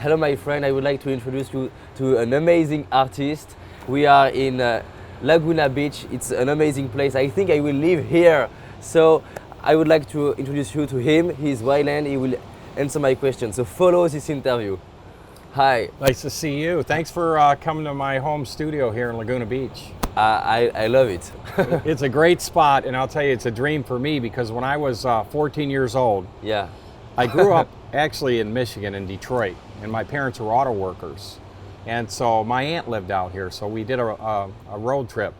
Hello, my friend. I would like to introduce you to an amazing artist. We are in Laguna Beach. It's an amazing place. I think I will live here. So I would like to introduce you to him. He's Wyland. He will answer my questions. So follow this interview. Hi. Nice to see you. Thanks for coming to my home studio here in Laguna Beach. I love it. It's a great spot, and I'll tell you, it's a dream for me because when I was 14 years old, Yeah. I grew up actually in Michigan, in Detroit, and my parents were auto workers. And so my aunt lived out here, so we did a road trip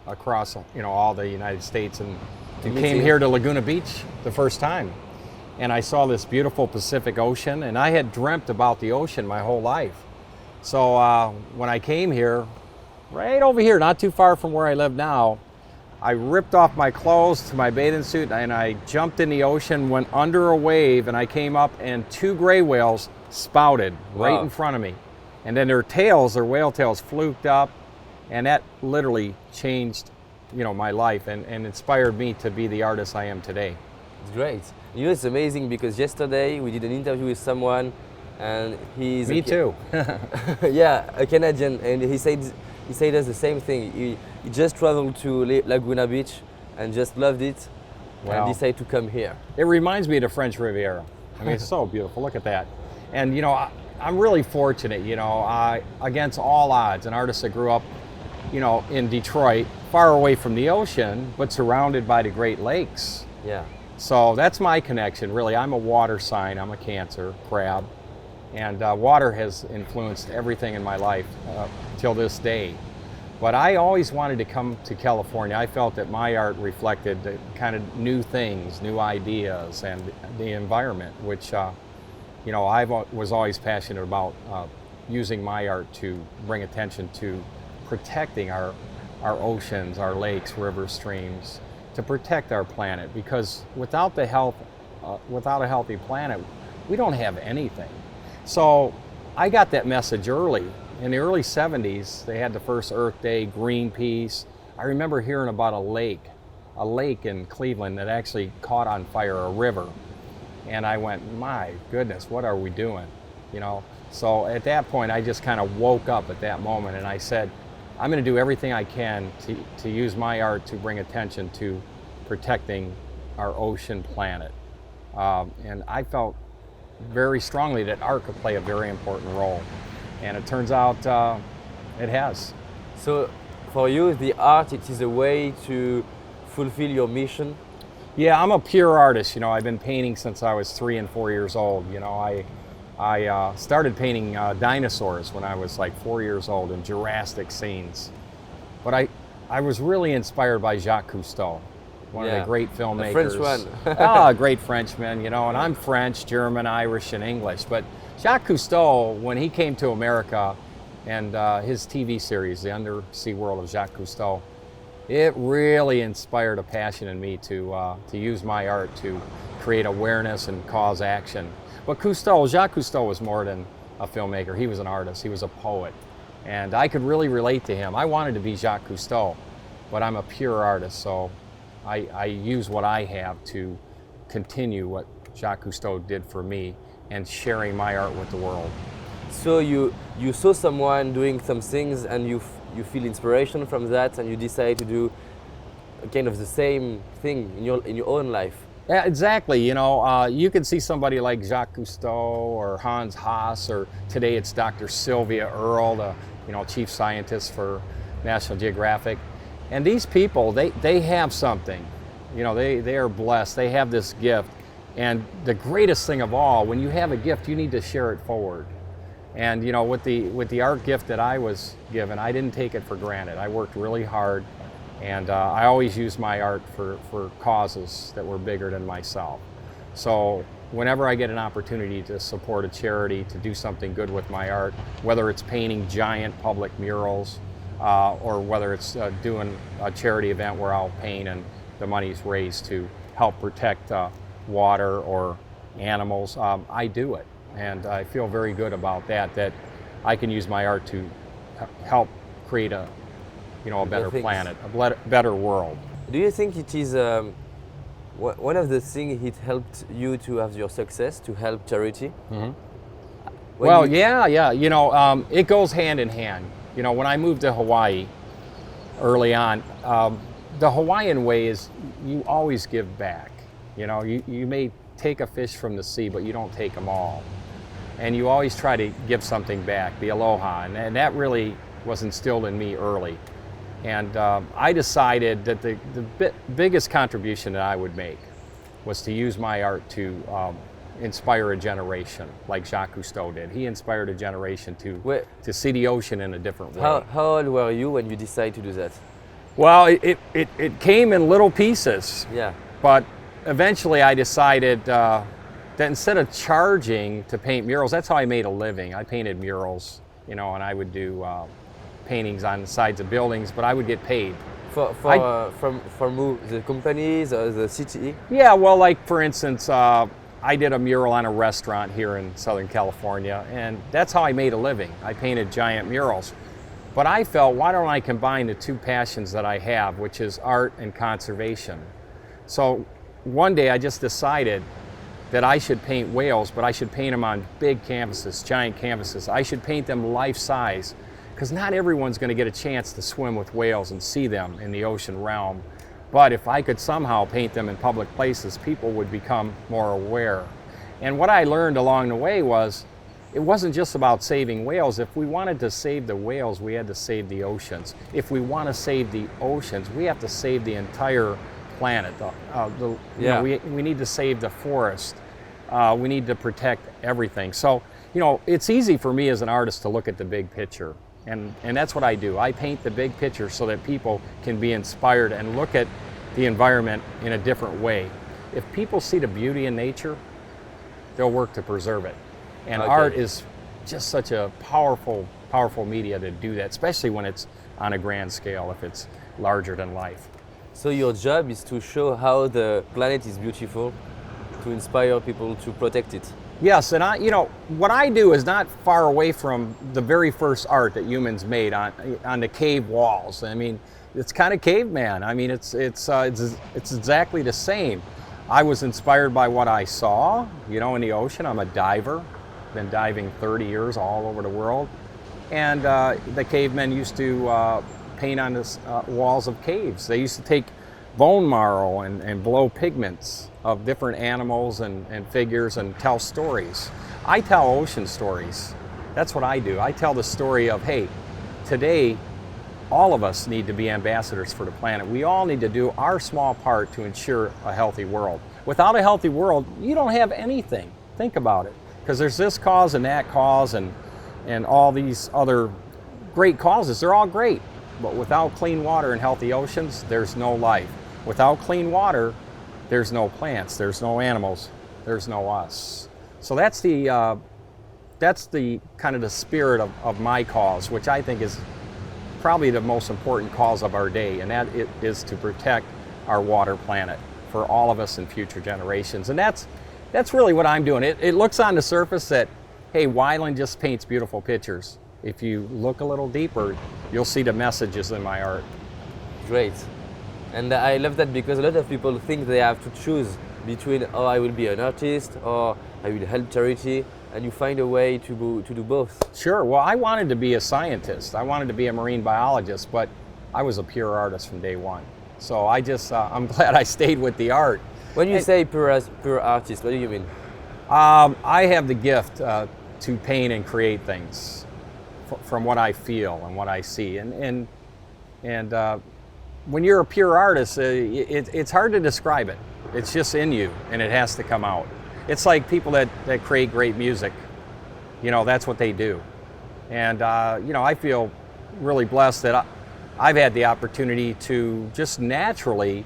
across all the United States and came here to Laguna Beach the first time. And I saw this beautiful Pacific Ocean, and I had dreamt about the ocean my whole life. So when I came here, right over here, not too far from where I live now, I ripped off my clothes to my bathing suit and I jumped in the ocean, went under a wave, and I came up and two gray whales spouted right in front of me. And then their tails, their whale tails, fluked up, and that literally changed my life and inspired me to be the artist I am today. It's great. It's amazing because yesterday we did an interview with someone and he's Me too. yeah, a Canadian, and he said us the same thing. He just traveled to Laguna Beach and just loved it and decided to come here. It reminds me of the French Riviera. I mean, it's so beautiful. Look at that. And I'm really fortunate. Against all odds, an artist that grew up, in Detroit, far away from the ocean, but surrounded by the Great Lakes. Yeah. So that's my connection, really. I'm a water sign. I'm a Cancer, crab. And water has influenced everything in my life till this day. But I always wanted to come to California. I felt that my art reflected the kind of new things, new ideas, and the environment, which I was always passionate about using my art to bring attention to protecting our oceans, our lakes, rivers, streams, to protect our planet. Because without a healthy planet, we don't have anything. So I got that message early. In the early 70s, they had the first Earth Day, Greenpeace. I remember hearing about a lake in Cleveland that actually caught on fire, a river. And I went, my goodness, what are we doing? So at that point, I just kind of woke up at that moment and I said, I'm going to do everything I can to use my art to bring attention to protecting our ocean planet. And I felt very strongly that art could play a very important role. And it turns out it has. So for you, the art, it is a way to fulfill your mission? Yeah, I'm a pure artist. I've been painting since I was 3 and 4 years old. I started painting dinosaurs when I was like 4 years old in Jurassic scenes. But I was really inspired by Jacques Cousteau, one of the great filmmakers. A French one. A great Frenchman, and I'm French, German, Irish, and English. But Jacques Cousteau, when he came to America and his TV series, The Undersea World of Jacques Cousteau, it really inspired a passion in me to use my art to create awareness and cause action. But Jacques Cousteau was more than a filmmaker. He was an artist. He was a poet. And I could really relate to him. I wanted to be Jacques Cousteau, but I'm a pure artist, so I use what I have to continue what Jacques Cousteau did for me and sharing my art with the world. So you saw someone doing some things and you feel inspiration from that and you decide to do kind of the same thing in your own life. Yeah, exactly. You can see somebody like Jacques Cousteau or Hans Haas, or today it's Dr. Sylvia Earle, the chief scientist for National Geographic. And these people, they have something. They are blessed. They have this gift. And the greatest thing of all, when you have a gift, you need to share it forward. And with the art gift that I was given, I didn't take it for granted. I worked really hard. And I always use my art for causes that were bigger than myself. So whenever I get an opportunity to support a charity, to do something good with my art, whether it's painting giant public murals, or whether it's doing a charity event where I'll paint and the money's raised to help protect water or animals, I do it. And I feel very good about that I can use my art to help create a better planet, a better world. Do you think it is one of the things it helped you to have your success, to help charity? Mm-hmm. When Well, you- yeah. It goes hand in hand. When I moved to Hawaii early on, the Hawaiian way is you always give back. You may take a fish from the sea, but you don't take them all. And you always try to give something back, the aloha. And that really was instilled in me early. And I decided that the biggest contribution that I would make was to use my art to inspire a generation like Jacques Cousteau did. He inspired a generation to see the ocean in a different way. how old were you when you decided to do that? Well, it came in little pieces, Yeah. but eventually I decided that instead of charging to paint murals, that's how I made a living. I painted murals, and I would do paintings on the sides of buildings, but I would get paid. From who? The companies or the city? Yeah, well, like for instance, I did a mural on a restaurant here in Southern California, and that's how I made a living. I painted giant murals. But I felt, why don't I combine the two passions that I have, which is art and conservation? So one day I just decided that I should paint whales, but I should paint them on big canvases, giant canvases. I should paint them life-size, because not everyone's going to get a chance to swim with whales and see them in the ocean realm. But if I could somehow paint them in public places, people would become more aware. And what I learned along the way was, it wasn't just about saving whales. If we wanted to save the whales, we had to save the oceans. If we want to save the oceans, we have to save the entire planet. We need to save the forest. We need to protect everything. So, it's easy for me as an artist to look at the big picture. And that's what I do. I paint the big picture so that people can be inspired and look at the environment in a different way. If people see the beauty in nature, they'll work to preserve it. And art is just such a powerful media to do that, especially when it's on a grand scale, if it's larger than life. So your job is to show how the planet is beautiful, to inspire people to protect it. Yes, and what I do is not far away from the very first art that humans made on the cave walls. I mean, it's kind of caveman. I mean, it's exactly the same. I was inspired by what I saw, in the ocean. I'm a diver, been diving 30 years all over the world, and the cavemen used to paint on the walls of caves. They used to take bone marrow and blow pigments of different animals and figures and tell stories. I tell ocean stories. That's what I do. I tell the story of, hey, today all of us need to be ambassadors for the planet. We all need to do our small part to ensure a healthy world. Without a healthy world, you don't have anything. Think about it. Because there's this cause and that cause and all these other great causes. They're all great. But without clean water and healthy oceans, there's no life. Without clean water, there's no plants, there's no animals, there's no us. So that's the kind of the spirit of my cause, which I think is probably the most important cause of our day, and that is to protect our water planet for all of us and future generations. And that's really what I'm doing. It looks on the surface that, hey, Wyland just paints beautiful pictures. If you look a little deeper, you'll see the messages in my art. Great. And I love that because a lot of people think they have to choose between, I will be an artist or I will help charity, and you find a way to do both. Sure. Well, I wanted to be a scientist. I wanted to be a marine biologist, but I was a pure artist from day one. So I'm glad I stayed with the art. When you say pure artist, what do you mean? I have the gift to paint and create things from what I feel and what I see. And when you're a pure artist, it's hard to describe it. It's just in you, and it has to come out. It's like people that create great music. That's what they do. And I feel really blessed that I've had the opportunity to just naturally,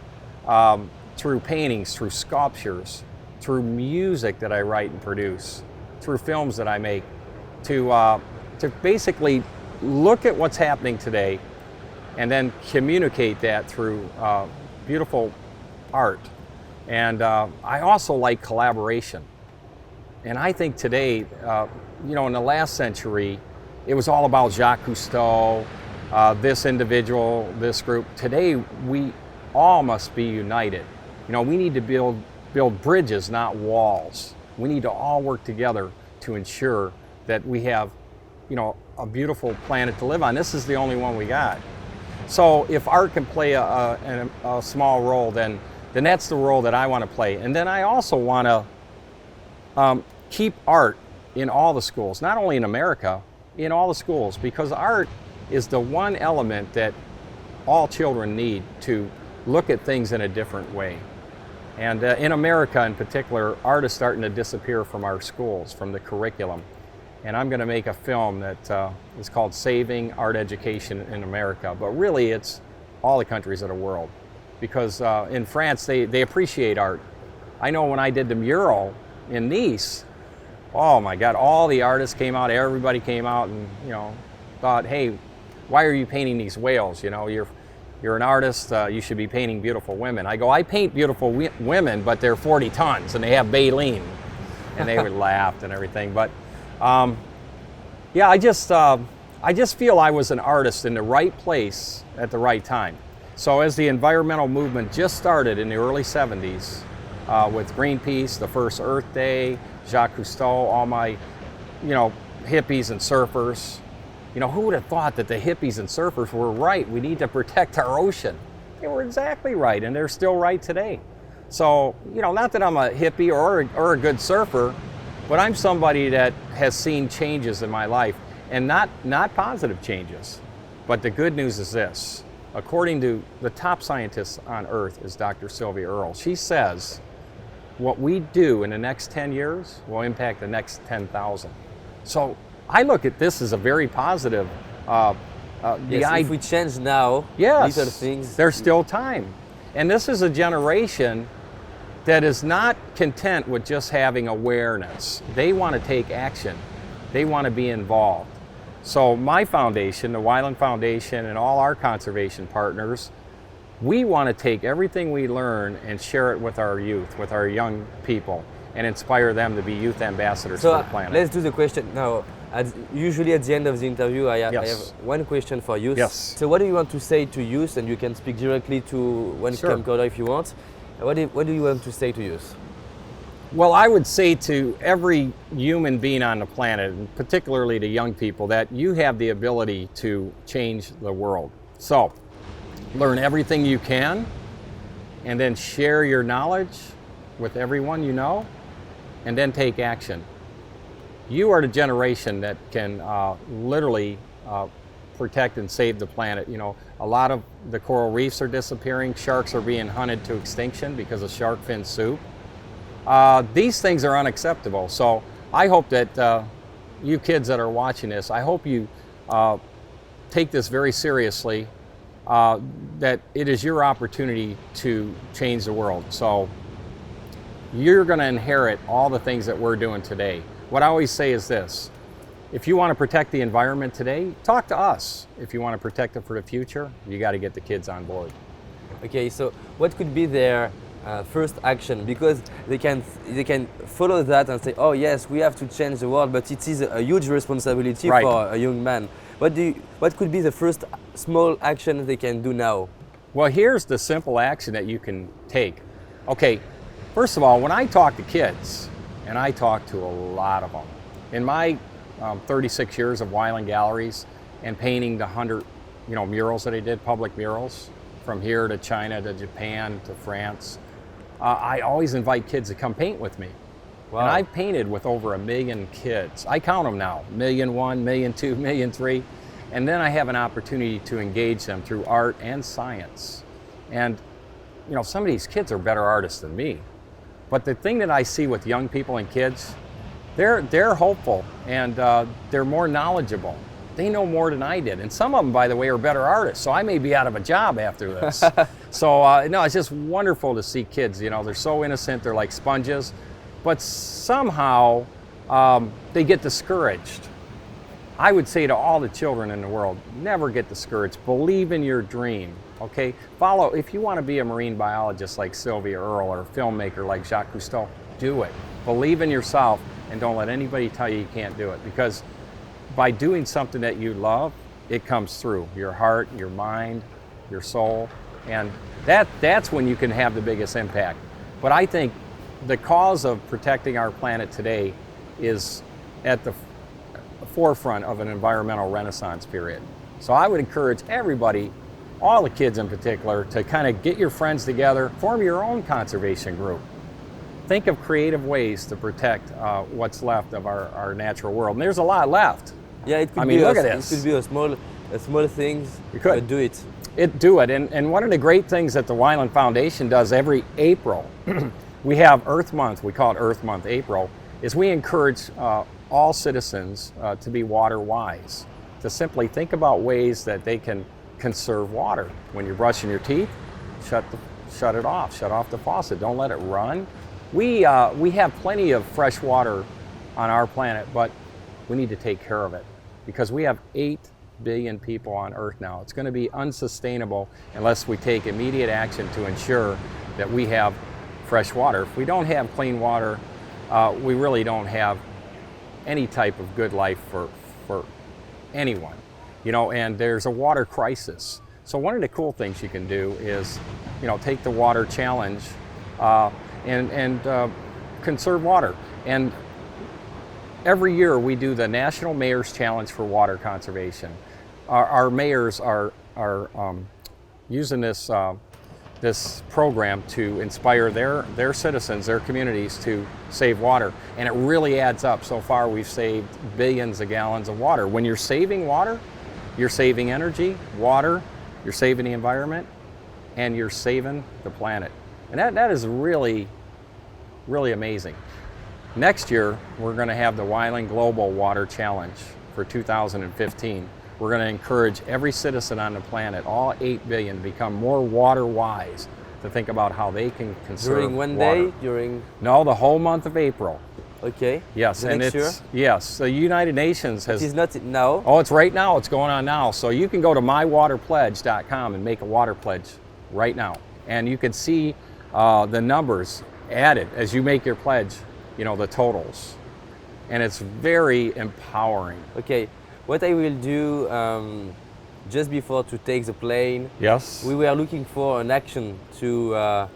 through paintings, through sculptures, through music that I write and produce, through films that I make, to basically look at what's happening today and then communicate that through beautiful art. And I also like collaboration. And I think today, in the last century, it was all about Jacques Cousteau, this individual, this group. Today, we all must be united. We need to build bridges, not walls. We need to all work together to ensure that we have, a beautiful planet to live on. This is the only one we got. So if art can play a small role, then that's the role that I want to play. And then I also want to keep art in all the schools, not only in America, in all the schools, because art is the one element that all children need to look at things in a different way. And in America in particular, art is starting to disappear from our schools, from the curriculum. And I'm going to make a film that is called Saving Art Education in America. But really, it's all the countries of the world. Because in France, they appreciate art. I know when I did the mural in Nice, oh my God, all the artists came out, everybody came out and, thought, hey, why are you painting these whales? You're an artist, you should be painting beautiful women. I go, I paint beautiful women, but they're 40 tons and they have baleen. And they would laugh and everything. But yeah, I just feel I was an artist in the right place at the right time. So as the environmental movement just started in the early 70s with Greenpeace, the first Earth Day, Jacques Cousteau, all my, hippies and surfers. Who would have thought that the hippies and surfers were right? We need to protect our ocean. They were exactly right, and they're still right today. So, not that I'm a hippie or a good surfer, but I'm somebody that has seen changes in my life, and not positive changes. But the good news is this. According to the top scientist on Earth is Dr. Sylvia Earle. She says what we do in the next 10 years will impact the next 10,000. So I look at this as a very positive. If we change now, yes, these are things. There's still time. And this is a generation that is not content with just having awareness. They want to take action. They want to be involved. So my foundation, the Wyland Foundation, and all our conservation partners, we want to take everything we learn and share it with our youth, with our young people, and inspire them to be youth ambassadors for the planet. Let's do the question now. Usually at the end of the interview, I have one question for youth. Yes. So what do you want to say to youth? And you can speak directly to one camcorder if you want. What do you want to say to youth? Well, I would say to every human being on the planet, and particularly to young people, that you have the ability to change the world. So, learn everything you can, and then share your knowledge with everyone you know, and then take action. You are the generation that can literally protect and save the planet. A lot of the coral reefs are disappearing. Sharks are being hunted to extinction because of shark fin soup. These things are unacceptable. So I hope that you kids that are watching this, I hope you take this very seriously, that it is your opportunity to change the world. So you're going to inherit all the things that we're doing today. What I always say is this: if you want to protect the environment today, talk to us. If you want to protect it for the future, you got to get the kids on board. Okay, so what could be their first action? Because they can follow that and say, oh yes, we have to change the world, but it is a huge responsibility for a young man. What could be the first small action they can do now? Well, here's the simple action that you can take. Okay, first of all, when I talk to kids, and I talk to a lot of them, in my 36 years of Wyland Galleries and painting the 100 murals that I did, public murals, from here to China to Japan to France, I always invite kids to come paint with me. Wow. And I've painted with over 1 million kids. I count them now, 1,000,001, 1,000,002, 1,000,003. And then I have an opportunity to engage them through art and science. And some of these kids are better artists than me. But the thing that I see with young people and kids, they're hopeful and they're more knowledgeable. They know more than I did. And some of them, by the way, are better artists. So I may be out of a job after this. So no, it's just wonderful to see kids. They're so innocent. They're like sponges. But somehow they get discouraged. I would say to all the children in the world, never get discouraged. Believe in your dream. Okay? If you want to be a marine biologist like Sylvia Earle or a filmmaker like Jacques Cousteau, do it. Believe in yourself and don't let anybody tell you you can't do it. Because by doing something that you love, it comes through your heart, your mind, your soul, and that's when you can have the biggest impact. But I think the cause of protecting our planet today is at forefront of an environmental renaissance period. So I would encourage everybody, all the kids in particular, to kind of get your friends together, form your own conservation group. Think of creative ways to protect what's left of our natural world. And there's a lot left. Yeah, it could I mean, be look at this. It could be a small things. You could. But do it. Do it. And one of the great things that the Wyland Foundation does every April, we have Earth Month, we call it Earth Month April, is we encourage all citizens to be water wise, to simply think about ways that they can conserve water. When you're brushing your teeth, shut it off, shut off the faucet, don't let it run. We have plenty of fresh water on our planet, but we need to take care of it because we have 8 billion people on Earth now. It's going to be unsustainable unless we take immediate action to ensure that we have fresh water. If we don't have clean water, we really don't have any type of good life for anyone, you know, and there's a water crisis. So one of the cool things you can do is, you know, take the water challenge and conserve water. And every year we do the National Mayor's Challenge for Water Conservation. Our mayors are using this program to inspire their citizens, their communities to save water. And it really adds up. So far we've saved billions of gallons of water. When you're saving water, you're saving energy, water, you're saving the environment, and you're saving the planet. And that is really, really amazing. Next year, we're going to have the Wyland Global Water Challenge for 2015. We're going to encourage every citizen on the planet, all 8 billion, to become more water wise, to think about how they can conserve During one water. day? During... No, the whole month of April. Okay. Yes, the and next it's year? yes. The United Nations has. It is not now. Oh, it's right now. It's going on now. So you can go to mywaterpledge.com and make a water pledge right now, and you can see the numbers added as you make your pledge. You know, the totals, and it's very empowering. Okay. What I will do just before to take the plane. Yes. We were looking for an action to.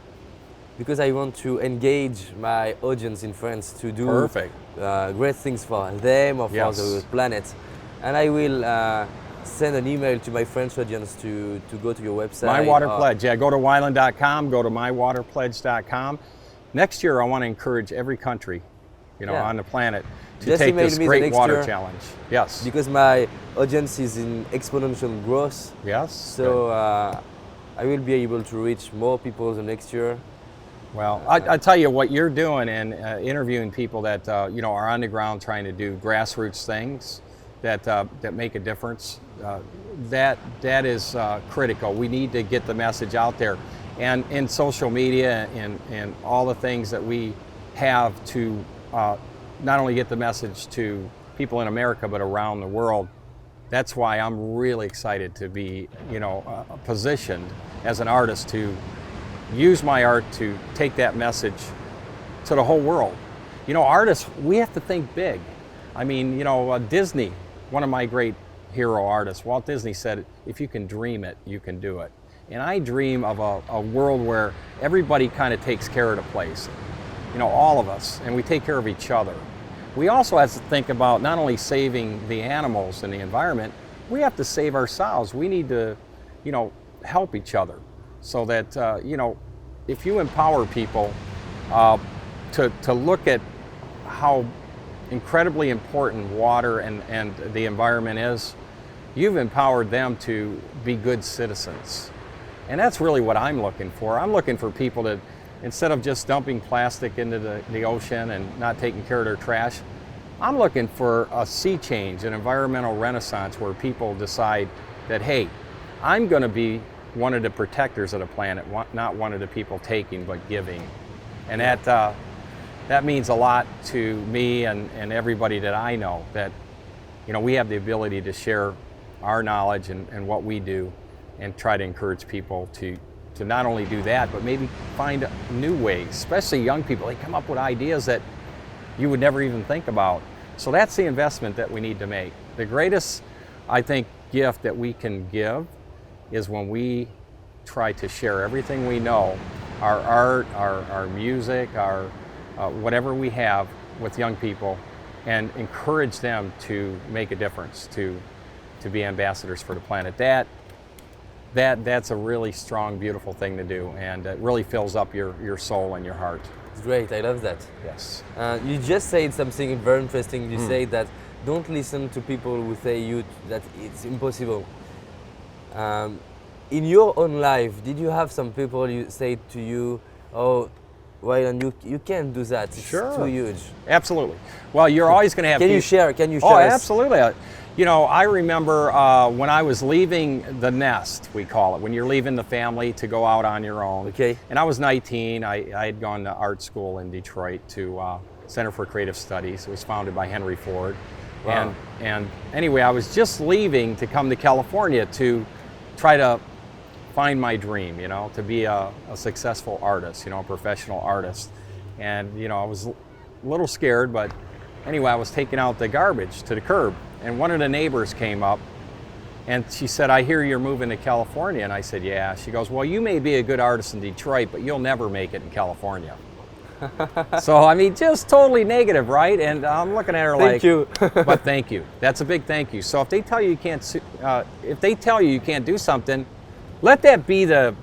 Because I want to engage my audience in France to do Perfect. Great things for them or for Yes. the planet. And I will send an email to my French audience to go to your website. My Water Pledge. Yeah, go to wyland.com, go to mywaterpledge.com. Next year, I want to encourage every country, you know, Yeah. on the planet to Just take email this me the great next water year. challenge. Yes. Because my audience is in exponential growth. Yes. So I will be able to reach more people the next year. Well, I tell you what you're doing and interviewing people that you know are on the ground trying to do grassroots things that make a difference. That is critical. We need to get the message out there, and in social media and all the things that we have to not only get the message to people in America but around the world. That's why I'm really excited to be, you know, positioned as an artist to use my art to take that message to the whole world. You know, artists, we have to think big. I mean, you know, Disney, one of my great hero artists, Walt Disney said, if you can dream it, you can do it. And I dream of a world where everybody kind of takes care of the place, you know, all of us, and we take care of each other. We also have to think about not only saving the animals and the environment, we have to save ourselves. We need to, you know, help each other. So that, you know, if you empower people to look at how incredibly important water and the environment is, you've empowered them to be good citizens. And that's really what I'm looking for. I'm looking for people that, instead of just dumping plastic into the ocean and not taking care of their trash, I'm looking for a sea change, an environmental renaissance where people decide that, hey, I'm going to be one of the protectors of the planet, not one of the people taking but giving. And that means a lot to me and everybody that I know, that, you know, we have the ability to share our knowledge and what we do and try to encourage people to not only do that, but maybe find new ways, especially young people. They come up with ideas that you would never even think about. So that's the investment that we need to make. The greatest, I think, gift that we can give is when we try to share everything we know, our art, our music, our whatever we have with young people, and encourage them to make a difference, to be ambassadors for the planet. That's a really strong, beautiful thing to do, and it really fills up your soul and your heart. It's great, I love that. Yes. You just said something very interesting. You say that don't listen to people who say that it's impossible. In your own life, did you have some people you say to you, "Oh, Wyland, you can't do that. It's Sure. too huge." Absolutely. Well, you're always going to have. Can you share? Oh, us? absolutely. You know, I remember when I was leaving the nest, we call it, when you're leaving the family to go out on your own. Okay. And I was 19. I had gone to art school in Detroit to Center for Creative Studies. It was founded by Henry Ford. Wow. And anyway, I was just leaving to come to California to try to find my dream, you know, to be a successful artist, you know, a professional artist. And, you know, I was a little scared, but anyway, I was taking out the garbage to the curb, and one of the neighbors came up and she said, "I hear you're moving to California." And I said, "Yeah." She goes, "Well, you may be a good artist in Detroit, but you'll never make it in California." So, I mean, just totally negative, right? And I'm looking at her like, Thank you. but thank you. That's a big thank you. So if they tell you you can't, if they tell you you can't do something, let that be the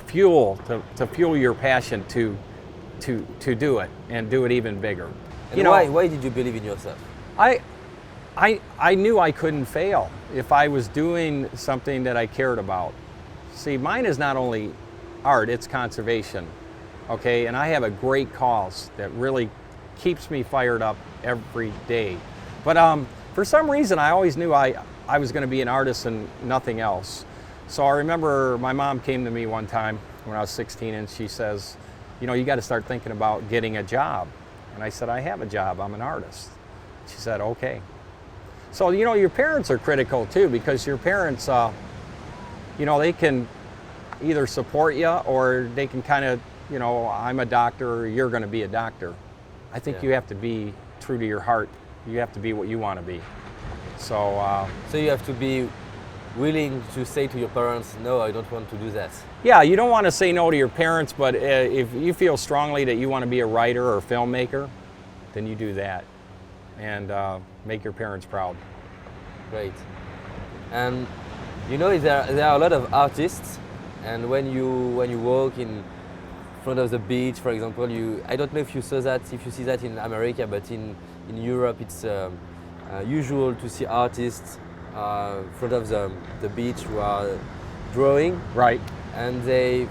fuel to fuel your passion to do it and do it even bigger. And you know, why did you believe in yourself? I knew I couldn't fail if I was doing something that I cared about. See, mine is not only art, it's conservation. Okay, and I have a great cause that really keeps me fired up every day. But for some reason, I always knew I was going to be an artist and nothing else. So I remember my mom came to me one time when I was 16 and she says, "You know, you got to start thinking about getting a job." And I said, "I have a job, I'm an artist." She said, "Okay." So, you know, your parents are critical too, because your parents, you know, they can either support you or they can kind of, you know, "I'm a doctor," or "You're going to be a doctor." I think you have to be true to your heart. You have to be what you want to be. So you have to be willing to say to your parents, "No, I don't want to do that." yeah, you don't want to say no to your parents, but if you feel strongly that you want to be a writer or a filmmaker, then you do that and make your parents proud. Great. And you know, there are a lot of artists, and when you walk in front of the beach, for example, I don't know if you see that in America, but in Europe it's usual to see artists in front of the beach who are drawing. Right. And they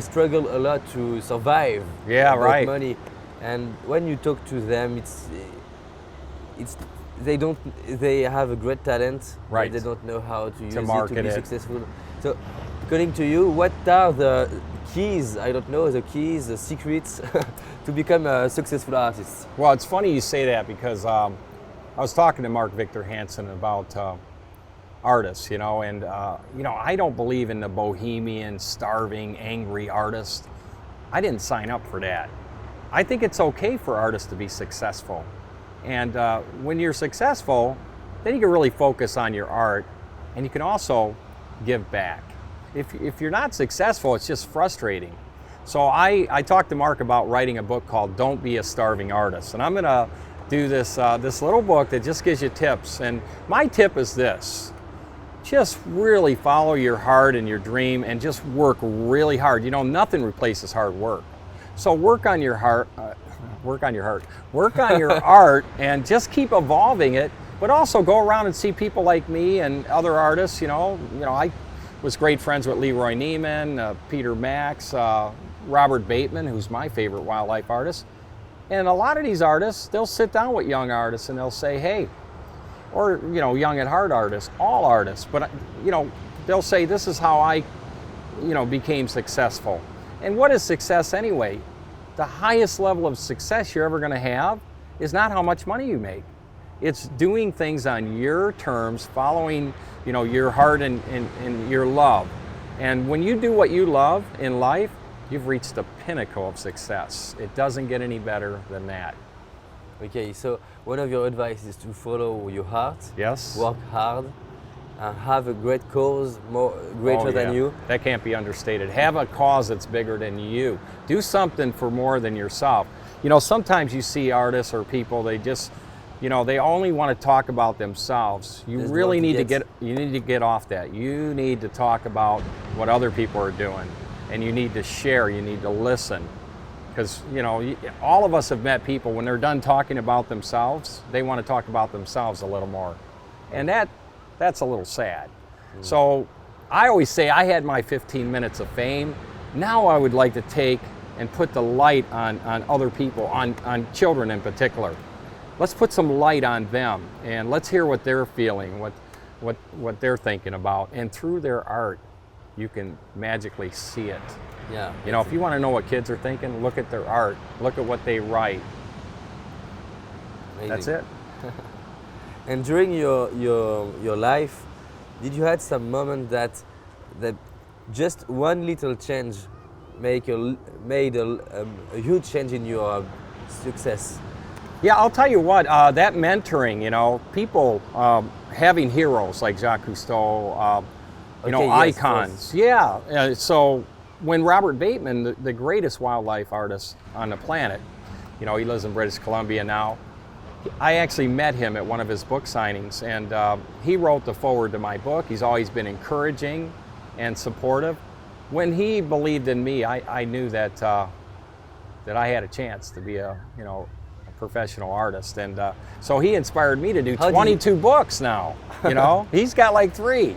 struggle a lot to survive. Yeah, make right. money. And when you talk to them, they have a great talent, right, but they don't know how to use it market to be it. successful. So, according to you, what are the keys? I don't know, the keys, the secrets to become a successful artist. Well, it's funny you say that because I was talking to Mark Victor Hansen about artists, you know, and you know, I don't believe in the bohemian, starving, angry artist. I didn't sign up for that. I think it's okay for artists to be successful. And when you're successful, then you can really focus on your art, and you can also give back. If you're not successful, it's just frustrating. So I talked to Mark about writing a book called Don't Be a Starving Artist. And I'm going to do this little book that just gives you tips. And my tip is this: just really follow your heart and your dream and just work really hard. You know, nothing replaces hard work. So work on your heart, work on your art, and just keep evolving it. But also go around and see people like me and other artists. You know, I was great friends with Leroy Neiman, Peter Max, Robert Bateman, who's my favorite wildlife artist. And a lot of these artists, they'll sit down with young artists and they'll say, "Hey," or, you know, young at heart artists, all artists, but, you know, they'll say, "This is how I, you know, became successful." And what is success anyway? The highest level of success you're ever going to have is not how much money you make. It's doing things on your terms, following, you know, your heart and your love. And when you do what you love in life, you've reached the pinnacle of success. It doesn't get any better than that. Okay, so one of your advice is to follow your heart. Yes. Work hard. Have a great cause, greater than you. That can't be understated. Have a cause that's bigger than you. Do something for more than yourself. You know, sometimes you see artists or people, you know, they only want to talk about themselves. You Just really want to need get- you need to get off that. You need to talk about what other people are doing, and you need to share. You need to listen, because you know, all of us have met people when they're done talking about themselves, they want to talk about themselves a little more, and that's a little sad. So I always say I had my 15 minutes of fame. Now I would like to take and put the light on other people, on children in particular. Let's put some light on them, and let's hear what they're feeling, what they're thinking about. And through their art, you can magically see it. Yeah. You know, if you want to know what kids are thinking, look at their art. Look at what they write. Amazing. That's it. And during your life, did you had some moment that just one little change made a huge change in your success? Yeah, I'll tell you what, that mentoring, you know, people having heroes like Jacques Cousteau, you know, Okay, yes, icons. Yeah, so when Robert Bateman, the greatest wildlife artist on the planet, you know, he lives in British Columbia now. I actually met him at one of his book signings, and he wrote the foreword to my book. He's always been encouraging and supportive. When he believed in me, I knew that that I had a chance to be a professional artist, and so he inspired me to do 22 books now. You know, he's got like 3.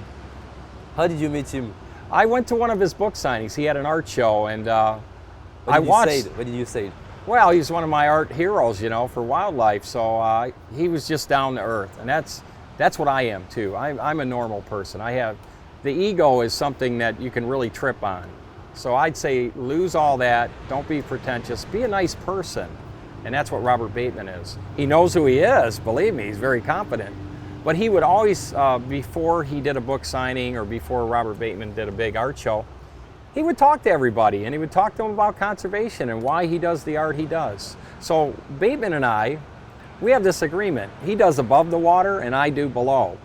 How did you meet him? I went to one of his book signings. He had an art show, and What did you say? Well, he's one of my art heroes, you know, for wildlife. So he was just down to earth, and that's what I am too. I'm a normal person. The ego is something that you can really trip on. So I'd say lose all that. Don't be pretentious. Be a nice person, and that's what Robert Bateman is. He knows who he is. Believe me, he's very confident. But he would always, before he did a book signing or before Robert Bateman did a big art show, he would talk to everybody, and he would talk to them about conservation and why he does the art he does. So Bateman and I, we have this agreement. He does above the water and I do below.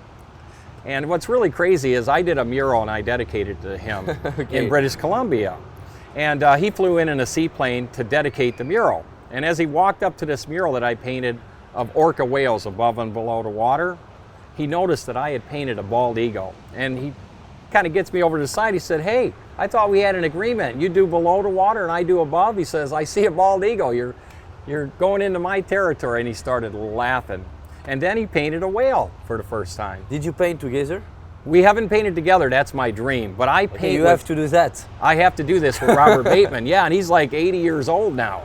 And what's really crazy is I did a mural and I dedicated it to him in British Columbia. And he flew in a seaplane to dedicate the mural. And as he walked up to this mural that I painted of orca whales above and below the water, he noticed that I had painted a bald eagle. And he kind of gets me over to the side. He said, "Hey, I thought we had an agreement. You do below the water and I do above." He says, "I see a bald eagle. You're going into my territory." And he started laughing. And then he painted a whale for the first time. Did you paint together? We haven't painted together. That's my dream. But I paint. You have to do that. I have to do this with Robert Bateman. Yeah, and he's like 80 years old now.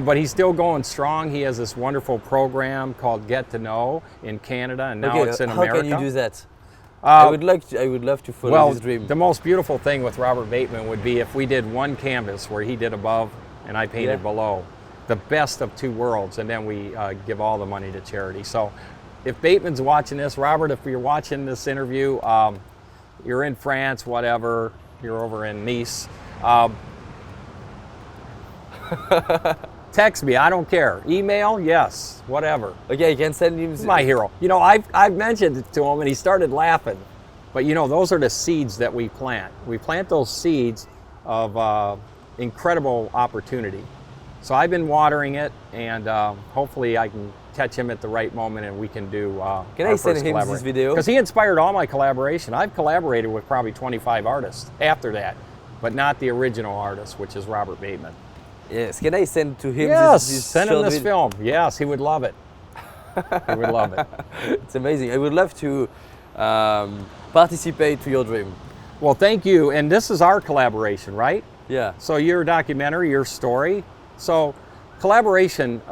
But he's still going strong. He has this wonderful program called Get to Know in Canada, and now it's in America. How can you do that? I would love to follow his dream. The most beautiful thing with Robert Bateman would be if we did one canvas where he did above and I painted below. The best of 2 worlds, and then we give all the money to charity. So if Bateman's watching this, Robert, if you're watching this interview, you're in France, whatever, you're over in Nice, text me, I don't care. Email, yes, whatever. Okay, I can send him. He's my hero. You know, I've mentioned it to him and he started laughing. But you know, those are the seeds that we plant. We plant those seeds of incredible opportunity. So I've been watering it, and hopefully I can catch him at the right moment and we can do Can I send him this video? Because he inspired all my collaboration. I've collaborated with probably 25 artists after that, but not the original artist, which is Robert Bateman. Yes, can I send to him Yes, this send him this video? film. Yes, he would love it. He would love it. It's amazing. I would love to participate to your dream. Well, thank you. And this is our collaboration, right? Yeah. So your documentary, your story. So collaboration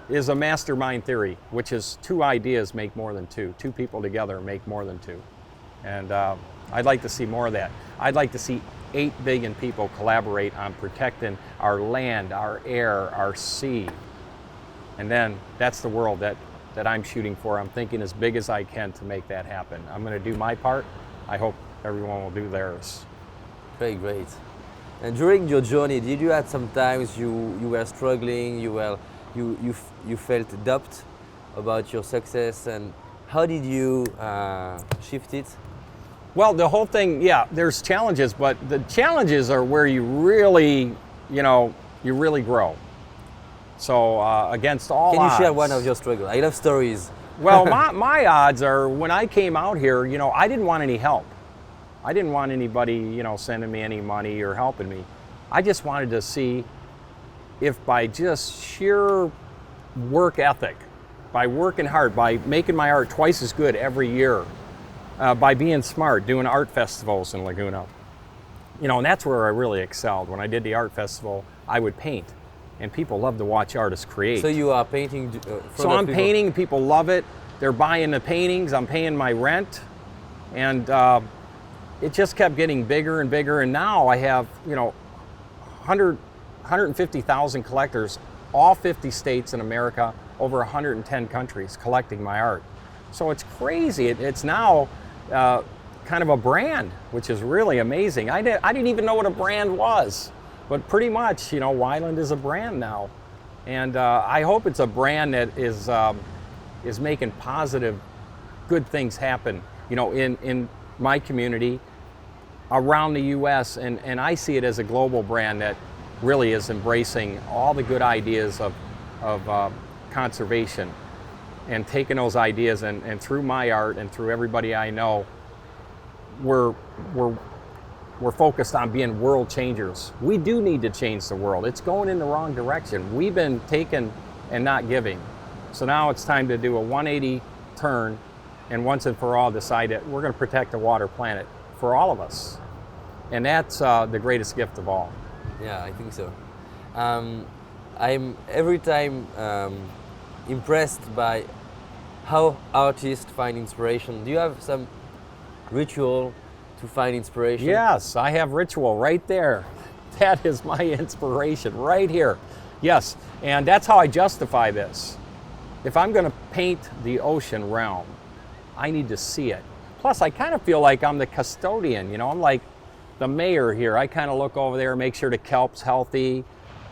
is a mastermind theory, which is 2 ideas make more than 2. 2 people together make more than 2. And I'd like to see more of that. I'd like to see 8 billion people collaborate on protecting our land, our air, our sea. And then that's the world that I'm shooting for. I'm thinking as big as I can to make that happen. I'm going to do my part. I hope everyone will do theirs. Very great. And during your journey, did you have sometimes you were struggling, you felt doubt about your success, and how did you shift it? Well, the whole thing, yeah, there's challenges, but the challenges are where you really, you really grow. So against all Can you share odds- one of your struggles? I love stories. Well, my odds are when I came out here, you know, I didn't want any help. I didn't want anybody, you know, sending me any money or helping me. I just wanted to see if by just sheer work ethic, by working hard, by making my art twice as good every year, by being smart, doing art festivals in Laguna, you know, and that's where I really excelled. When I did the art festival, I would paint, and people love to watch artists create. So you are painting. So I'm painting, people love it. They're buying the paintings, I'm paying my rent, and it just kept getting bigger and bigger, and now I have, you know, 150,000 collectors, all 50 states in America, over 110 countries collecting my art. So it's crazy. It's now kind of a brand, which is really amazing. I didn't even know what a brand was, but pretty much, you know, Wyland is a brand now. And I hope it's a brand that is making positive, good things happen, you know, in my community, around the U.S., and I see it as a global brand that really is embracing all the good ideas of conservation, and taking those ideas and through my art and through everybody I know, we're focused on being world changers. We do need to change the world. It's going in the wrong direction. We've been taking and not giving. So now it's time to do a 180 turn and once and for all decide that we're going to protect the water planet for all of us. And that's the greatest gift of all. Yeah, I think so. I'm every time impressed by how artists find inspiration. Do you have some ritual to find inspiration? Yes, I have ritual right there. That is my inspiration right here. Yes, and that's how I justify this. If I'm going to paint the ocean realm, I need to see it. Plus, I kind of feel like I'm the custodian, you know, I'm like the mayor here. I kind of look over there, make sure the kelp's healthy.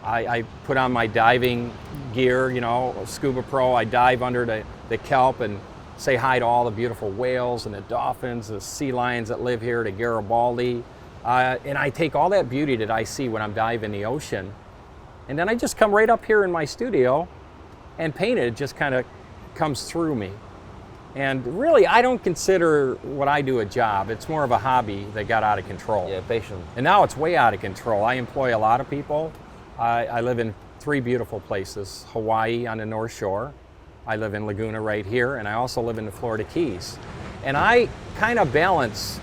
I put on my diving gear, you know, Scuba Pro. I dive under the kelp and say hi to all the beautiful whales and the dolphins, the sea lions that live here, the Garibaldi. And I take all that beauty that I see when I'm diving the ocean, and then I just come right up here in my studio and paint it. It just kind of comes through me. And really, I don't consider what I do a job. It's more of a hobby that got out of control. Yeah, passion. And now it's way out of control. I employ a lot of people. I live in 3 beautiful places. Hawaii on the North Shore. I live in Laguna right here, and I also live in the Florida Keys. And I kind of balance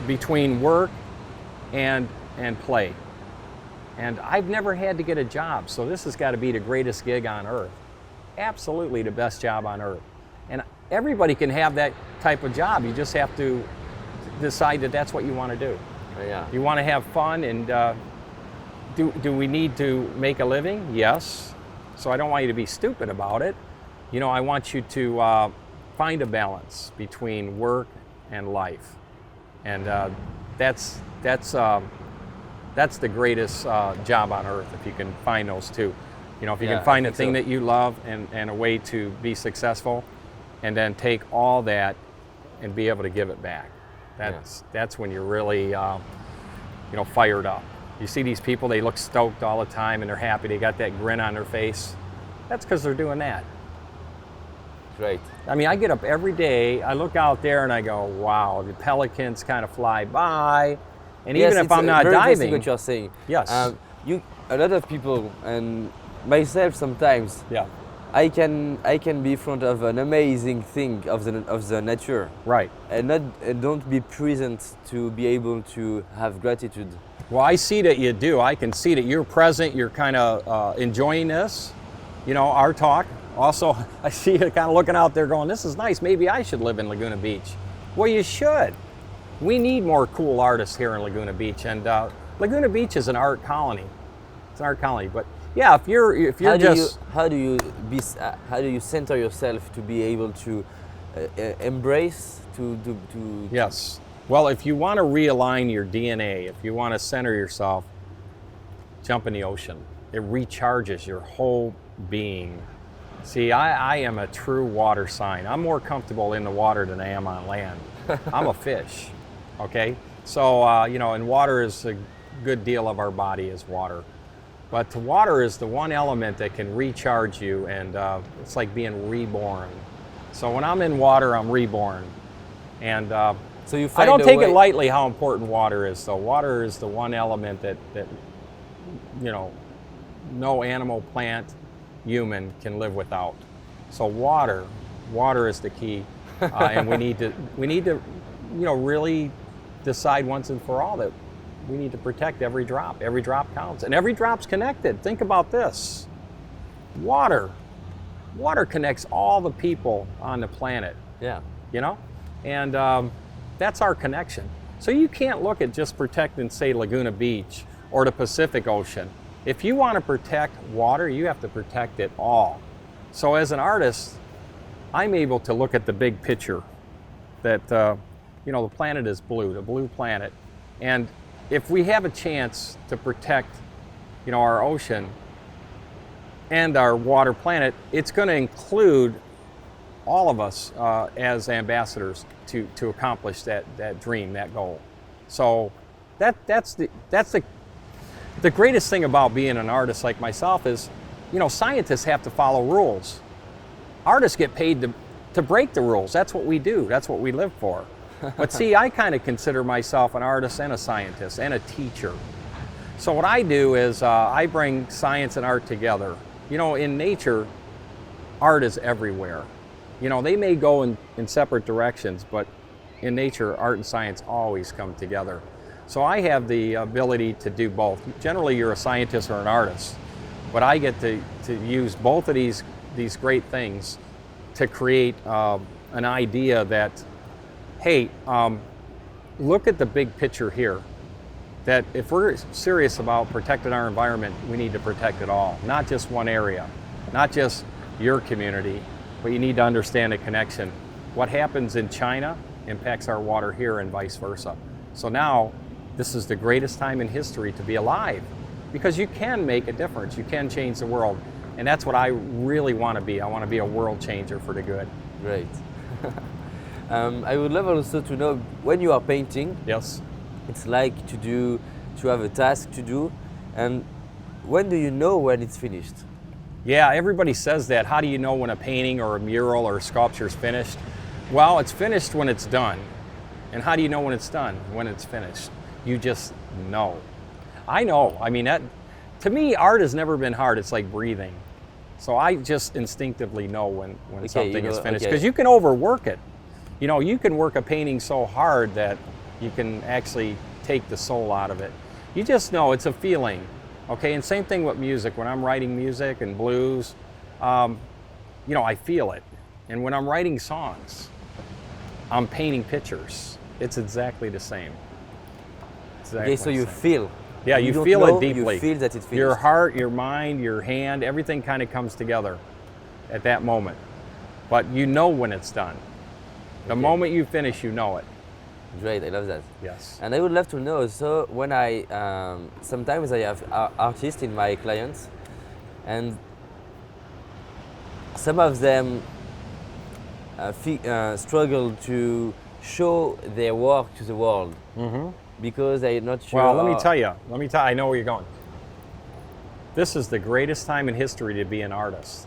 between work and play. And I've never had to get a job, so this has got to be the greatest gig on earth. Absolutely the best job on earth. And everybody can have that type of job. You just have to decide that that's what you want to do. Yeah. You want to have fun, and do we need to make a living? Yes. So I don't want you to be stupid about it. You know, I want you to find a balance between work and life. And that's the greatest job on earth, if you can find those two. You know, if you can find a thing that you love and a way to be successful, and then take all that and be able to give it back. That's when you're really, you know, fired up. You see these people, they look stoked all the time and they're happy, they got that grin on their face. That's because they're doing that. Great. I mean, I get up every day, I look out there and I go, wow, the pelicans kind of fly by. And Yes, even if I'm not very interesting diving. what you're saying. Yes. A lot of people, and myself sometimes, Yeah. I can be in front of an amazing thing of the nature, Right. and don't be present to be able to have gratitude. Well, I see that you do. I can see that you're present. You're kind of enjoying this, you know, our talk. Also, I see you kind of looking out there going, this is nice. Maybe I should live in Laguna Beach. Well, you should. We need more cool artists here in Laguna Beach. And Laguna Beach is an art colony. It's an art colony. But yeah, if you're How do you center yourself to be able to embrace to Yes. Well, if you want to realign your DNA, if you want to center yourself, jump in the ocean. It recharges your whole being. See, I am a true water sign. I'm more comfortable in the water than I am on land. I'm a fish, okay? So, you know, and water is a good deal of our body is water. But water is the one element that can recharge you, and it's like being reborn. So when I'm in water, I'm reborn. And So you I find don't a take it way- lightly how important water is, though. Water is the one element that no animal, plant, human can live without. So water is the key, and we need to really decide once and for all that we need to protect every drop. Every drop counts, and every drop's connected. Think about this: water connects all the people on the planet. Yeah. And that's our connection. So you can't look at just protecting, say, Laguna Beach or the Pacific Ocean. If you want to protect water, you have to protect it all. So as an artist, I'm able to look at the big picture that, the planet is blue, the blue planet. And if we have a chance to protect, our ocean and our water planet, it's going to include all of us as ambassadors to accomplish that dream, that goal. So that's the greatest thing about being an artist like myself is, scientists have to follow rules. Artists get paid to break the rules. That's what we do. That's what we live for. But see, I kind of consider myself an artist and a scientist and a teacher. So what I do is I bring science and art together. In nature, art is everywhere. They may go in separate directions, but in nature, art and science always come together. So I have the ability to do both. Generally, you're a scientist or an artist, but I get to use both of these great things to create an idea that, hey, look at the big picture here. That if we're serious about protecting our environment, we need to protect it all, not just one area, not just your community, but you need to understand the connection. What happens in China impacts our water here and vice versa. So now, this is the greatest time in history to be alive, because you can make a difference, you can change the world, and that's what I really want to be. I want to be a world changer for the good. Great. I would love also to know, when you are painting, Yes. it's like to have a task to do, and when do you know when it's finished? Yeah, everybody says that. How do you know when a painting or a mural or a sculpture is finished? Well, it's finished when it's done. And how do you know when it's done? When it's finished. You just know. I know. I mean, to me, art has never been hard. It's like breathing. So I just instinctively know when something is finished. Because you can overwork it. You can work a painting so hard that you can actually take the soul out of it. You just know. It's a feeling. Okay, and same thing with music. When I'm writing music and blues, I feel it. And when I'm writing songs, I'm painting pictures. It's exactly the same. Okay, so you feel. Yeah, you don't feel know, it deeply. You feel that it's finished. Your heart, your mind, your hand, everything kind of comes together at that moment. But you know when it's done. The moment you finish, you know it. Great, I love that. Yes. And I would love to know, so when sometimes I have artists in my clients, and some of them struggle to show their work to the world because they're not sure. Well, let me tell you, I know where you're going. This is the greatest time in history to be an artist.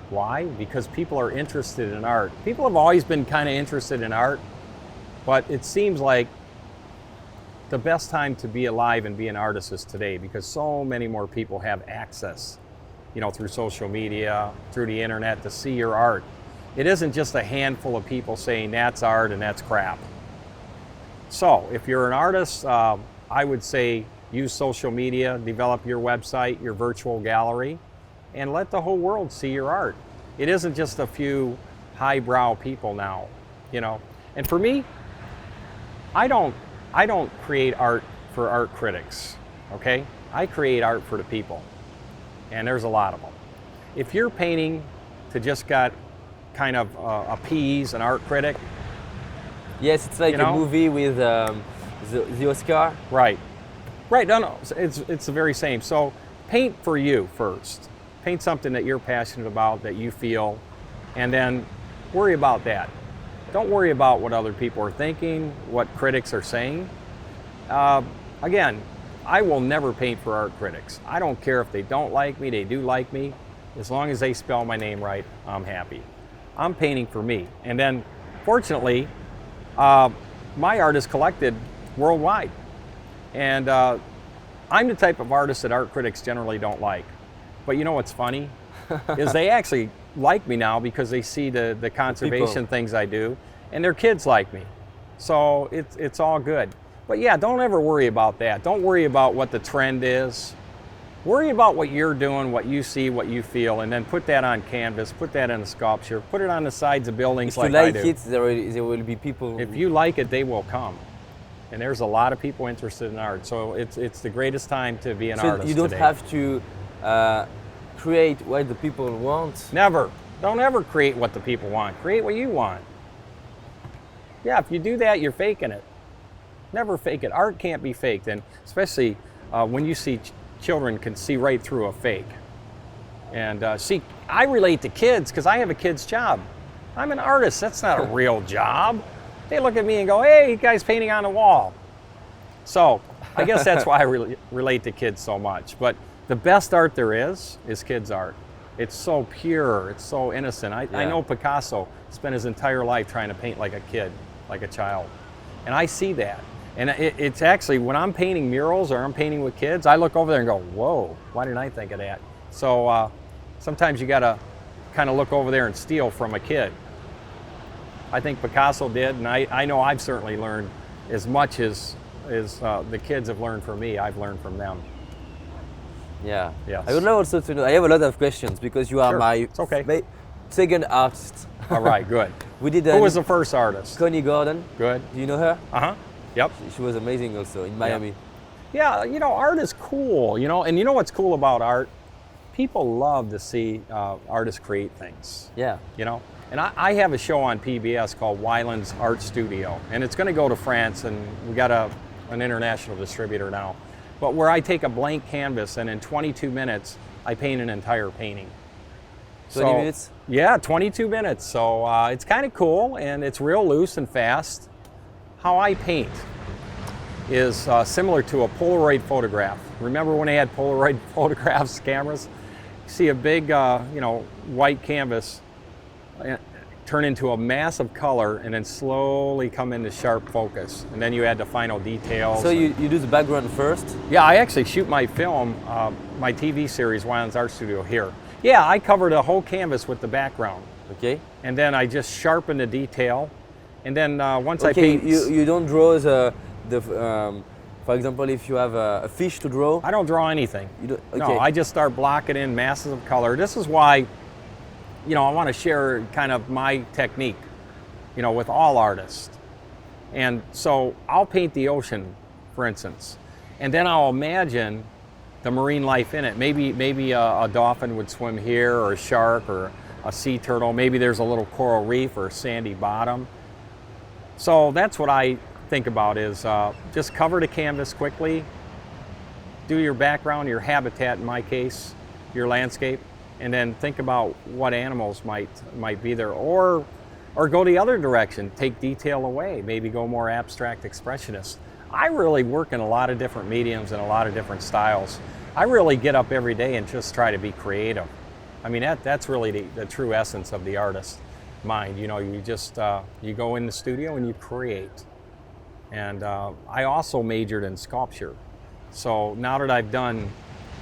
Why? Because people are interested in art. People have always been kind of interested in art, but it seems like the best time to be alive and be an artist is today, because so many more people have access, through social media, through the internet, to see your art. It isn't just a handful of people saying that's art and that's crap. So if you're an artist, I would say use social media, develop your website, your virtual gallery, and let the whole world see your art. It isn't just a few highbrow people now, And for me, I don't create art for art critics, okay? I create art for the people, and there's a lot of them. If you're painting to just kind of appease an art critic. Yes, it's like a movie with the Oscar. Right. No, it's the very same. So paint for you first. Paint something that you're passionate about, that you feel, and then worry about that. Don't worry about what other people are thinking, what critics are saying. Again, I will never paint for art critics. I don't care if they don't like me, they do like me. As long as they spell my name right, I'm happy. I'm painting for me. And then, fortunately, my art is collected worldwide. And I'm the type of artist that art critics generally don't like. But you know what's funny? Is they actually like me now because they see the conservation things I do, and their kids like me. So it's all good. But yeah, don't ever worry about that. Don't worry about what the trend is. Worry about what you're doing, what you see, what you feel, and then put that on canvas, put that in a sculpture, put it on the sides of buildings like I do. If you like it, there will be people. If you like it, they will come. And there's a lot of people interested in art. So it's the greatest time to be an artist So you don't today. have to create what the people want. Never. Don't ever create what the people want. Create what you want. Yeah, if you do that, you're faking it. Never fake it. Art can't be faked, and especially when you see children can see right through a fake. And see, I relate to kids because I have a kid's job. I'm an artist. That's not a real job. They look at me and go, hey, you guys painting on the wall. So I guess that's why I relate to kids so much. But the best art there is kids' art. It's so pure. It's so innocent. I know Picasso spent his entire life trying to paint like a kid, like a child. And I see that. And it's actually, when I'm painting murals or I'm painting with kids, I look over there and go, whoa, why didn't I think of that? So sometimes you gotta kind of look over there and steal from a kid. I think Picasso did, and I know I've certainly learned as much as the kids have learned from me, I've learned from them. Yeah. Yes. I would love also to know, I have a lot of questions because you are Sure. It's okay. my second artist. All right, good. We did Who was the first artist? Connie Gordon. Good. Do you know her? Uh-huh. Yep. She was amazing also in Miami. Yeah, you know, art is cool, you know, and you know what's cool about art? People love to see artists create things. Yeah. You know? And I have a show on PBS called Wyland's Art Studio, and it's going to go to France, and we got an international distributor now. But where I take a blank canvas, and in 22 minutes, I paint an entire painting. 20 minutes? Yeah, 22 minutes. So it's kind of cool, and it's real loose and fast. How I paint is similar to a Polaroid photograph. Remember when they had Polaroid photographs, cameras? You see a big, white canvas turn into a mass of color and then slowly come into sharp focus. And then you add the final details. So you do the background first? Yeah, I actually shoot my film, my TV series, Wyland's Art Studio here. Yeah, I covered a whole canvas with the background. Okay. And then I just sharpen the detail. And then once I Okay, paint... you don't draw for example, if you have a fish to draw? I don't draw anything. You don't, okay. No, I just start blocking in masses of color. This is why, I want to share kind of my technique, with all artists. And so I'll paint the ocean, for instance, and then I'll imagine the marine life in it. Maybe a dolphin would swim here, or a shark, or a sea turtle. Maybe there's a little coral reef or a sandy bottom. So that's what I think about is just cover the canvas quickly, do your background, your habitat in my case, your landscape, and then think about what animals might be there, or go the other direction, take detail away, maybe go more abstract expressionist. I really work in a lot of different mediums and a lot of different styles. I really get up every day and just try to be creative. I mean, that's really the true essence of the artist mind. You just you go in the studio and you create. And I also majored in sculpture. So now that I've done,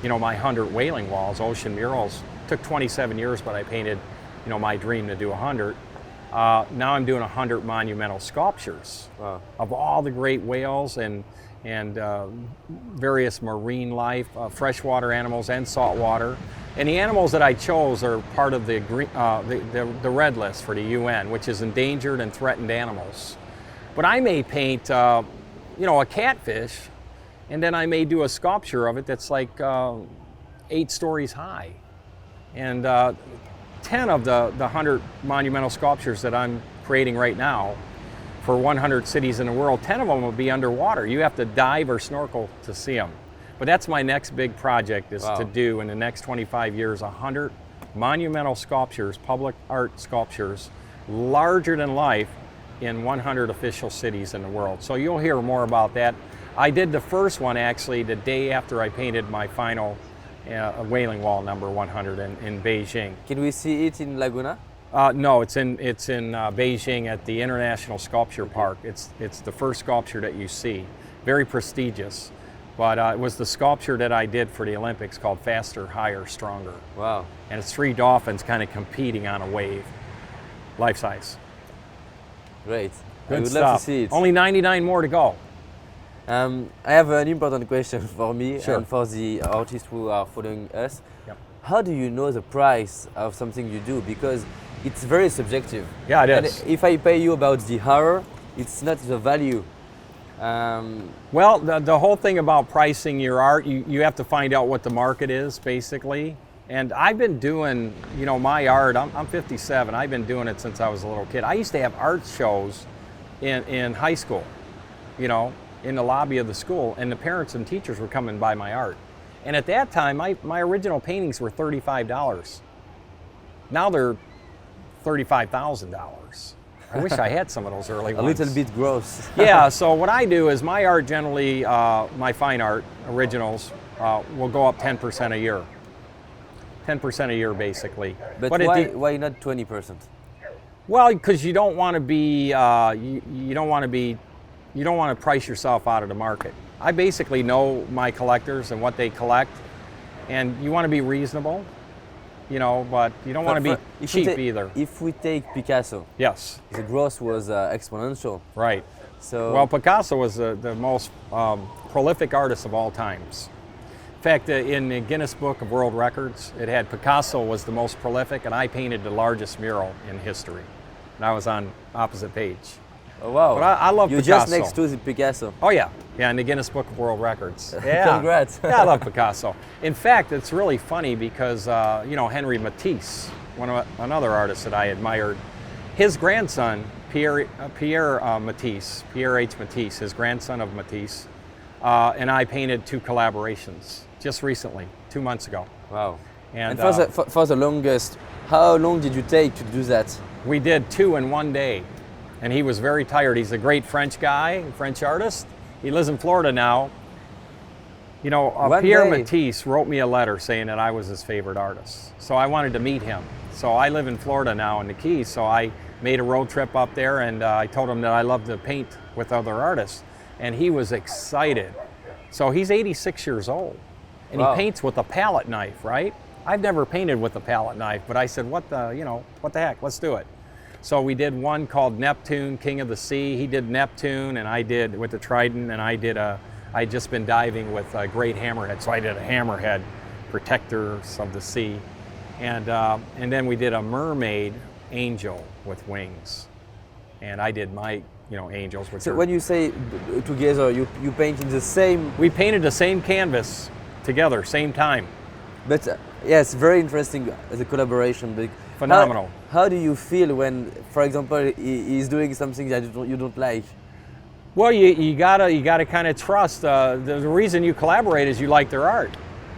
my 100 whaling walls, ocean murals, took 27 years, but I painted, my dream to do 100. Now I'm doing 100 monumental sculptures. Wow. Of all the great whales and various marine life, freshwater animals and saltwater. And the animals that I chose are part of the red list for the UN, which is endangered and threatened animals. But I may paint, a catfish, and then I may do a sculpture of it that's like 8 stories high. And 10 of the 100 monumental sculptures that I'm creating right now for 100 cities in the world, 10 of them will be underwater. You have to dive or snorkel to see them. But that's my next big project, is to do in the next 25 years 100 monumental sculptures, public art sculptures, larger than life, in 100 official cities in the world. So you'll hear more about that. I did the first one actually the day after I painted my final Wailing Wall number 100 in Beijing. Can we see it in Laguna? No, it's in Beijing at the International Sculpture Park. It's the first sculpture that you see, very prestigious. But it was the sculpture that I did for the Olympics called Faster, Higher, Stronger. Wow. And it's 3 dolphins kind of competing on a wave, life size. Great. Good I would stuff. love to see it. Only 99 more to go. I have an important question for me Sure. and for the artists who are following us. Yep. How do you know the price of something you do? Because it's very subjective. Yeah, it And is. if I pay you about the hour, it's not the value. Well, the whole thing about pricing your art, you have to find out what the market is, basically. And I've been doing, you know, my art, I'm 57, I've been doing it since I was a little kid. I used to have art shows in high school, you know, in the lobby of the school, and the parents and teachers were coming by my art. And at that time, my original paintings were $35. Now they're $35,000. I wish I had some of those early A ones. little bit gross. Yeah, so what I do is my art generally, my fine art originals, will go up 10% a year. 10% a year, basically. But why not 20%? Well, because you don't want to be, you don't want to price yourself out of the market. I basically know my collectors and what they collect, and you want to be reasonable, you know, but you don't want to be cheap either. If we take Picasso, Yes, the growth was exponential. right. So Well, Picasso was the most prolific artist of all times. In fact, in the Guinness Book of World Records, it had Picasso was the most prolific, and I painted the largest mural in history. And I was on opposite page. oh, wow, But I love you're Picasso. just next to the Picasso. Oh yeah, yeah, in the Guinness Book of World Records. Yeah. Congrats. Yeah, I love Picasso. In fact, it's really funny because you know, Henry Matisse, another artist that I admired, his grandson Pierre Matisse, Pierre H. Matisse, his grandson of Matisse, and I painted 2 collaborations just recently, 2 months ago. Wow. And, for the longest, how long did you take to do that? we did 2 in 1 day, and he was very tired. He's a great French guy, French artist. He lives in Florida now. You know, Pierre Matisse wrote me a letter saying that I was his favorite artist. So I wanted to meet him. So I live in Florida now in the Keys, so I made a road trip up there, and I told him that I love to paint with other artists. And he was excited. So he's 86 years old, and Wow. he paints with a palette knife, right? I've never painted with a palette knife, but I said, what the heck, let's do it. So we did one called Neptune, King of the Sea. He did Neptune, and I did with the Trident, and I'd just been diving with a great hammerhead, so I did a hammerhead, protectors of the sea. And then we did a mermaid angel with wings. And I did my, you know, angels. Which So are, when you say together, you paint in the same. we painted the same canvas together, same time. But yes, very interesting the collaboration. But Phenomenal. How do you feel when, for example, he's doing something that you don't like? Well, you gotta kind of trust. The reason you collaborate is you like their art,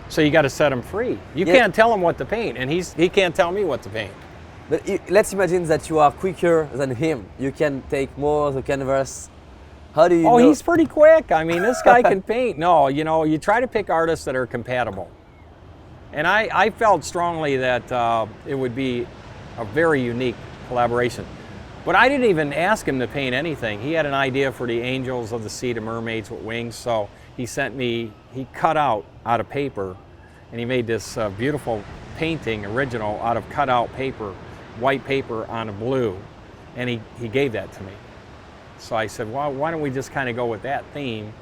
so you got to set them free. You Yeah. can't tell him what to paint, and he can't tell me what to paint. But let's imagine that you are quicker than him. You can take more of the canvas. How do you Oh, know? he's pretty quick. I mean, this guy can paint. No, you know, you try to pick artists that are compatible. And I felt strongly that it would be a very unique collaboration. But I didn't even ask him to paint anything. He had an idea for the angels of the sea, the mermaids with wings. So he cut out of paper, and he made this beautiful painting, original, out of cut out paper, white paper on a blue. And he gave that to me. So I said, well, why don't we just kind of go with that theme?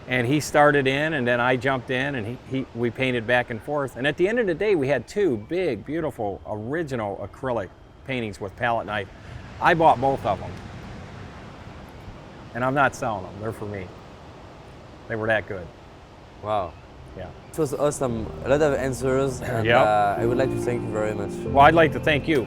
And he started in, and then I jumped in, and we painted back and forth. And at the end of the day, we had 2 big, beautiful, original acrylic paintings with palette knife. I bought both of them. And I'm not selling them. They're for me. They were that good. Wow. Yeah. It was awesome. A lot of answers. And Yep. I would like to thank you very much. Well, I'd like to thank you.